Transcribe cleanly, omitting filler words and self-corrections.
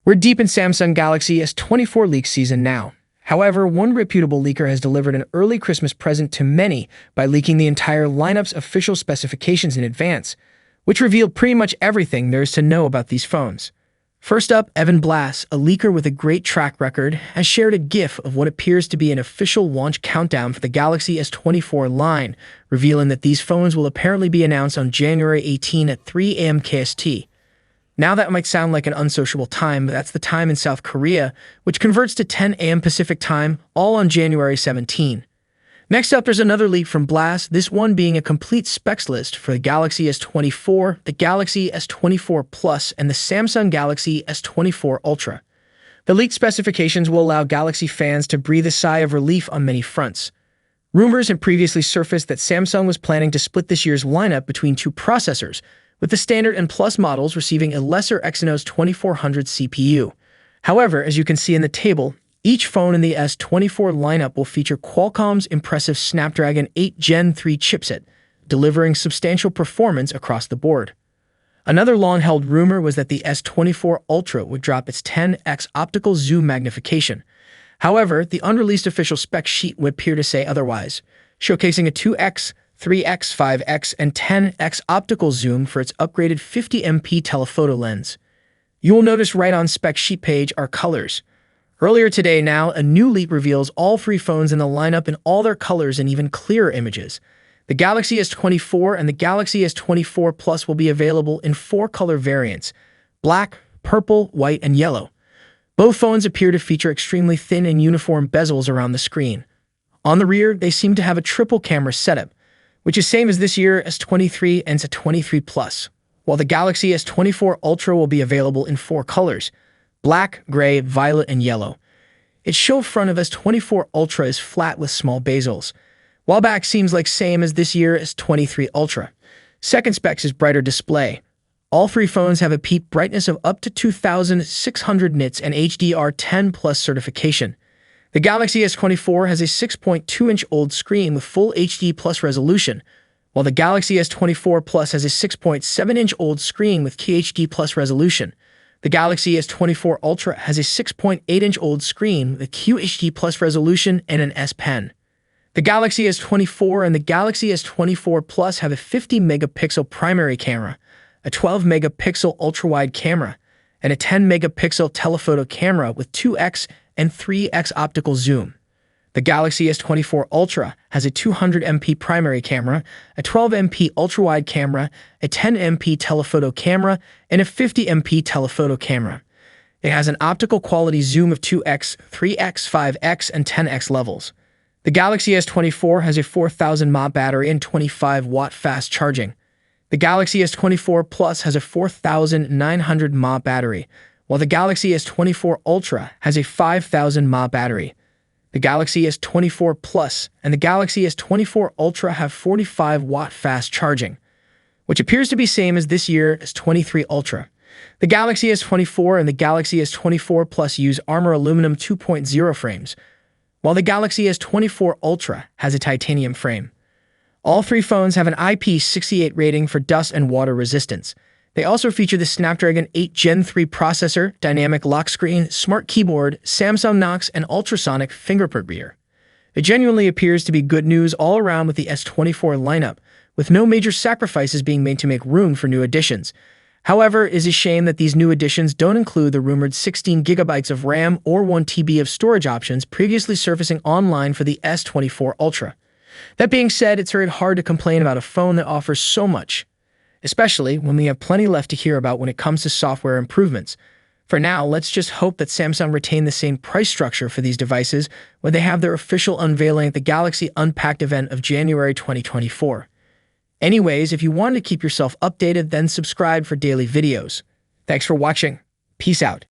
We're deep in Samsung Galaxy S24 leak season now. However, one reputable leaker has delivered an early Christmas present to many by leaking the entire lineup's official specifications in advance, which revealed pretty much everything there is to know about these phones. First up, Evan Blass, a leaker with a great track record, has shared a GIF of what appears to be an official launch countdown for the Galaxy S24 line, revealing that these phones will apparently be announced on January 18 at 3 a.m. KST. Now that might sound like an unsociable time, but that's the time in South Korea, which converts to 10 a.m. Pacific time, all on January 17. Next up, there's another leak from Blast, this one being a complete specs list for the Galaxy S24, the Galaxy S24 Plus, and the Samsung Galaxy S24 Ultra. The leaked specifications will allow Galaxy fans to breathe a sigh of relief on many fronts. Rumors had previously surfaced that Samsung was planning to split this year's lineup between two processors, with the Standard and Plus models receiving a lesser Exynos 2400 CPU. However, as you can see in the table, each phone in the S24 lineup will feature Qualcomm's impressive Snapdragon 8 Gen 3 chipset, delivering substantial performance across the board. Another long-held rumor was that the S24 Ultra would drop its 10x optical zoom magnification. However, the unreleased official spec sheet would appear to say otherwise, showcasing a 2x, 3x, 5x, and 10x optical zoom for its upgraded 50MP telephoto lens. You will notice right on spec sheet page are colors. Earlier today now, a new leak reveals all three phones in the lineup in all their colors and even clearer images. The Galaxy S24 and the Galaxy S24 Plus will be available in 4 color variants: black, purple, white, and yellow. Both phones appear to feature extremely thin and uniform bezels around the screen. On the rear, they seem to have a triple camera setup, which is same as this year S23 and S23 Plus, while the Galaxy S24 Ultra will be available in 4 colors: black, gray, violet, and yellow. Its show front of S24 Ultra is flat with small bezels, while back seems like same as this year S23 Ultra. Second specs is brighter display. All three phones have a peak brightness of up to 2600 nits and HDR10 Plus certification. The Galaxy S24 has a 6.2-inch OLED screen with full HD Plus resolution, while the Galaxy S24 Plus has a 6.7-inch OLED screen with QHD Plus resolution. The Galaxy S24 Ultra has a 6.8-inch OLED screen with a QHD Plus resolution and an S Pen. The Galaxy S24 and the Galaxy S24 Plus have a 50-megapixel primary camera, a 12-megapixel ultra-wide camera, and a 10-megapixel telephoto camera with 2x and 3x optical zoom. The Galaxy S24 Ultra has a 200MP primary camera, a 12MP ultra-wide camera, a 10MP telephoto camera, and a 50MP telephoto camera. It has an optical quality zoom of 2x, 3x, 5x, and 10x levels. The Galaxy S24 has a 4000 mAh battery and 25-watt fast charging. The Galaxy S24 Plus has a 4900 mAh battery, while the Galaxy S24 Ultra has a 5000 mAh battery. The Galaxy S24 Plus and the Galaxy S24 Ultra have 45-watt fast charging, which appears to be same as this year S23 Ultra. The Galaxy S24 and the Galaxy S24 Plus use Armor Aluminum 2.0 frames, while the Galaxy S24 Ultra has a titanium frame. All three phones have an IP68 rating for dust and water resistance. They also feature the Snapdragon 8 Gen 3 processor, dynamic lock screen, smart keyboard, Samsung Knox, and ultrasonic fingerprint reader. It genuinely appears to be good news all around with the S24 lineup, with no major sacrifices being made to make room for new additions. However, it is a shame that these new additions don't include the rumored 16GB of RAM or 1TB of storage options previously surfacing online for the S24 Ultra. That being said, it's very hard to complain about a phone that offers so much, especially when we have plenty left to hear about when it comes to software improvements. For now, let's just hope that Samsung retain the same price structure for these devices when they have their official unveiling at the Galaxy Unpacked event of January 2024. Anyways, if you want to keep yourself updated, then subscribe for daily videos. Thanks for watching. Peace out.